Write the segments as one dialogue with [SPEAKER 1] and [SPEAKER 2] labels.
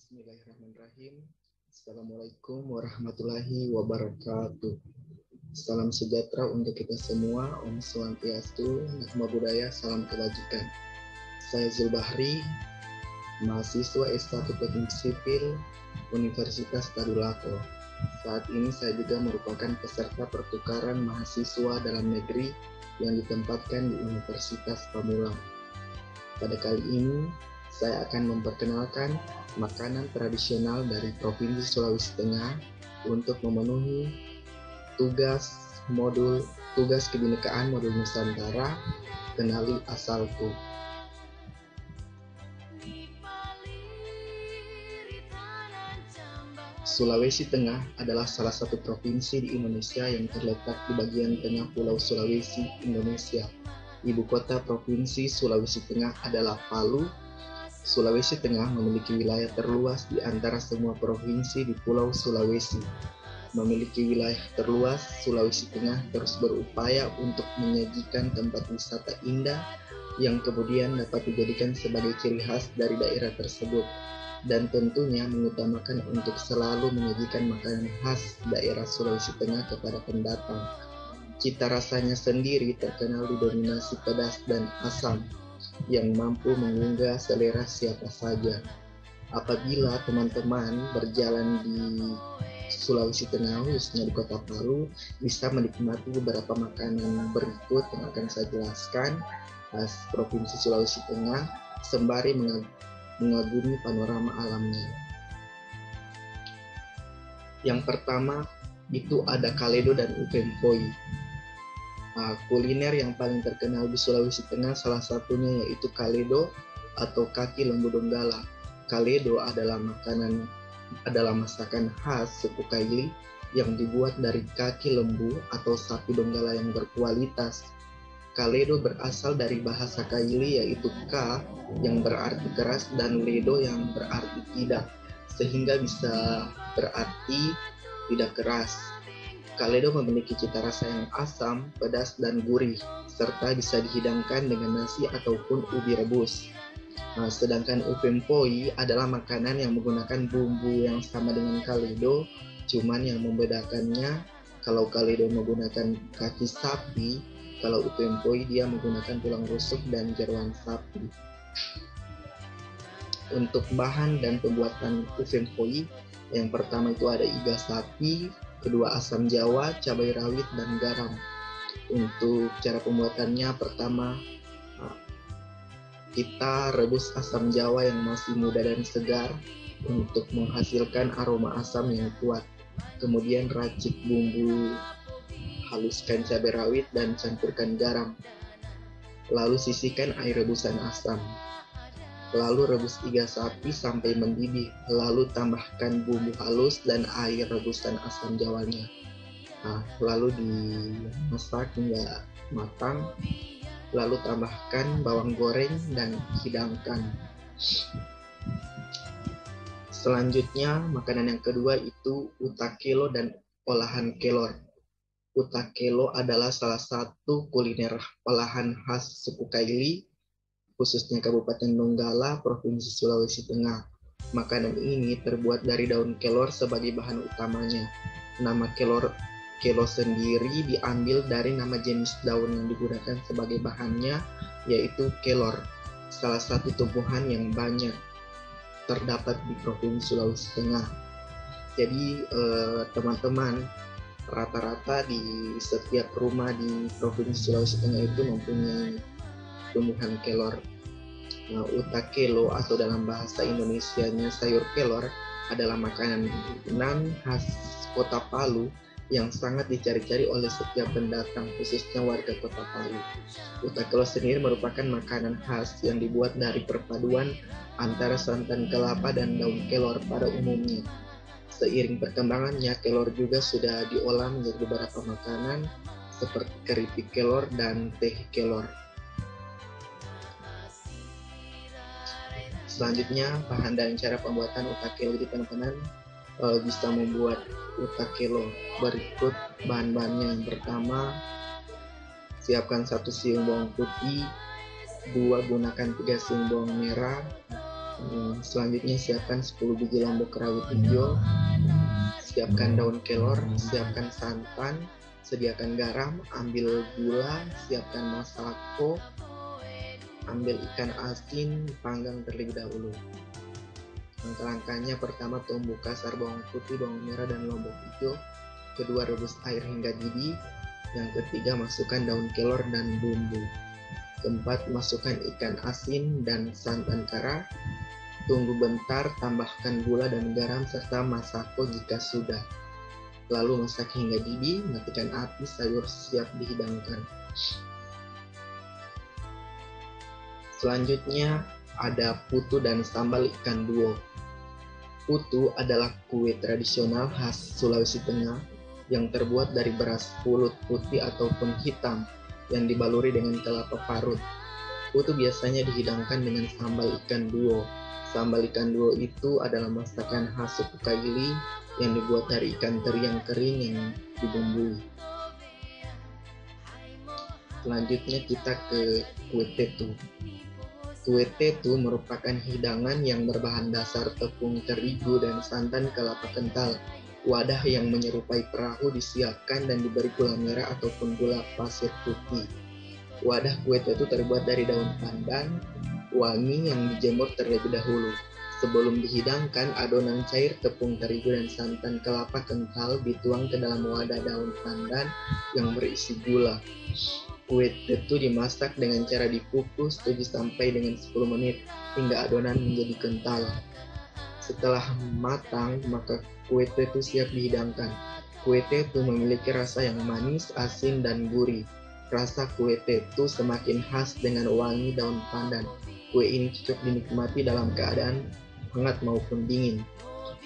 [SPEAKER 1] Bismillahirrahmanirrahim. Assalamualaikum warahmatullahi wabarakatuh. Salam sejahtera untuk kita semua. Om Swastiastu, Namo Buddhaya, salam kebajikan. Saya Zulbahri, mahasiswa S1 Teknik Sipil Universitas Tadulako. Saat ini saya juga merupakan peserta pertukaran mahasiswa dalam negeri yang ditempatkan di Universitas Pamulang. Pada kali ini, saya akan memperkenalkan makanan tradisional dari Provinsi Sulawesi Tengah untuk memenuhi tugas kebinekaan modul Nusantara, kenali asalku. Sulawesi Tengah adalah salah satu provinsi di Indonesia yang terletak di bagian tengah Pulau Sulawesi, Indonesia. Ibu kota Provinsi Sulawesi Tengah adalah Palu. Sulawesi Tengah memiliki wilayah terluas di antara semua provinsi di Pulau Sulawesi. Memiliki wilayah terluas, Sulawesi Tengah terus berupaya untuk menyajikan tempat wisata indah yang kemudian dapat dijadikan sebagai ciri khas dari daerah tersebut, dan tentunya mengutamakan untuk selalu menyajikan makanan khas daerah Sulawesi Tengah kepada pendatang. Cita rasanya sendiri terkenal didominasi pedas dan asam yang mampu menggugah selera siapa saja. Apabila teman-teman berjalan di Sulawesi Tengah, khususnya di Kota Palu, bisa menikmati beberapa makanan berikut yang akan saya jelaskan khas Provinsi Sulawesi Tengah sembari mengagumi panorama alamnya. Yang pertama itu ada kaledo dan upempoi. Kuliner yang paling terkenal di Sulawesi Tengah salah satunya yaitu kaledo atau kaki lembu donggala. Kaledo adalah masakan khas suku Kaili yang dibuat dari kaki lembu atau sapi donggala yang berkualitas. Kaledo berasal dari bahasa Kaili yaitu ka yang berarti keras dan ledo yang berarti tidak, sehingga bisa berarti tidak keras. Kaledo memiliki cita rasa yang asam, pedas, dan gurih, serta bisa dihidangkan dengan nasi ataupun ubi rebus. Sedangkan upempoi adalah makanan yang menggunakan bumbu yang sama dengan kaledo, cuman yang membedakannya, kalau kaledo menggunakan kaki sapi, kalau upempoi dia menggunakan tulang rusuk dan jeroan sapi. Untuk bahan dan pembuatan upempoi, yang pertama itu ada iga sapi, kedua asam jawa, cabai rawit, dan garam. Untuk cara pembuatannya, pertama kita rebus asam jawa yang masih muda dan segar untuk menghasilkan aroma asam yang kuat. Kemudian racik bumbu, haluskan cabai rawit dan campurkan garam. Lalu sisihkan air rebusan asam. Lalu rebus iga sapi sampai mendidih, lalu tambahkan bumbu halus dan air rebusan asam jawanya. Lalu dimasak hingga matang, lalu tambahkan bawang goreng dan hidangkan. Selanjutnya, makanan yang kedua itu utakelo dan olahan kelor. Utakelo adalah salah satu kuliner olahan khas suku Kaili, khususnya Kabupaten Donggala, Provinsi Sulawesi Tengah. Makanan ini terbuat dari daun kelor sebagai bahan utamanya. Nama kelor sendiri diambil dari nama jenis daun yang digunakan sebagai bahannya, yaitu kelor, salah satu tumbuhan yang banyak terdapat di Provinsi Sulawesi Tengah. Jadi teman-teman, rata-rata di setiap rumah di Provinsi Sulawesi Tengah itu mempunyai tumbuhan kelor. Utakelo atau dalam bahasa Indonesianya sayur kelor adalah makanan khas Kota Palu yang sangat dicari-cari oleh setiap pendatang, khususnya warga Kota Palu. Utakelo sendiri merupakan makanan khas yang dibuat dari perpaduan antara santan kelapa dan daun kelor pada umumnya. Seiring perkembangannya, kelor juga sudah diolah menjadi beberapa makanan seperti keripik kelor dan teh kelor. Selanjutnya, bahan dan cara pembuatan utakelo. Jadi teman-teman bisa membuat utakelo. Berikut bahan-bahannya. Yang pertama, siapkan 1 siung bawang putih, 2 gunakan 3 siung bawang merah, Selanjutnya siapkan 10 biji lombok rawit hijau, siapkan daun kelor, siapkan santan, sediakan garam, ambil gula, siapkan masako, ambil ikan asin, panggang terlebih dahulu. Langkah-langkahnya: pertama, tumbuk kasar bawang putih, bawang merah, dan lombok hijau. Kedua, rebus air hingga mendidih. Yang ketiga, masukkan daun kelor dan bumbu. Keempat, masukkan ikan asin dan santan kara. Tunggu bentar, tambahkan gula dan garam serta masako jika sudah. Lalu masak hingga mendidih, matikan api, sayur siap dihidangkan. Selanjutnya ada putu dan sambal ikan duo. Putu adalah kue tradisional khas Sulawesi Tengah yang terbuat dari beras pulut putih ataupun hitam yang dibaluri dengan kelapa parut. Putu biasanya dihidangkan dengan sambal ikan duo. Sambal ikan duo itu adalah masakan khas suku Kaili yang dibuat dari ikan teri yang kering yang dibumbui. Selanjutnya kita ke kue tetu. Kue tetu merupakan hidangan yang berbahan dasar tepung terigu dan santan kelapa kental. Wadah yang menyerupai perahu disiapkan dan diberi gula merah ataupun gula pasir putih. Wadah kue tetu terbuat dari daun pandan, wangi yang dijemur terlebih dahulu. Sebelum dihidangkan, adonan cair tepung terigu dan santan kelapa kental dituang ke dalam wadah daun pandan yang berisi gula. Kue tetu dimasak dengan cara dikukus 7-10 menit hingga adonan menjadi kental. Setelah matang, maka kue tetu siap dihidangkan. Kue tetu memiliki rasa yang manis, asin, dan gurih. Rasa kue tetu semakin khas dengan wangi daun pandan. Kue ini cocok dinikmati dalam keadaan hangat maupun dingin.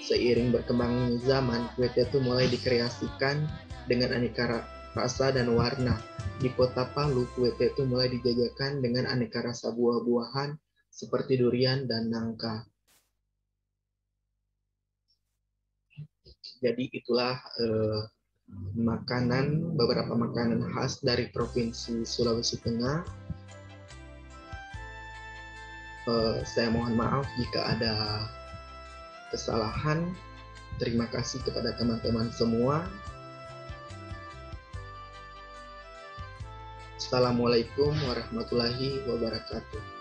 [SPEAKER 1] Seiring berkembangnya zaman, kue tetu mulai dikreasikan dengan aneka rasa dan warna. Di kota Palu, kue tetu mulai dijajakan dengan aneka rasa buah-buahan seperti durian dan nangka. Jadi itulah beberapa makanan khas dari Provinsi Sulawesi Tengah. Saya mohon maaf jika ada kesalahan. Terima kasih kepada teman-teman semua. Assalamualaikum warahmatullahi wabarakatuh.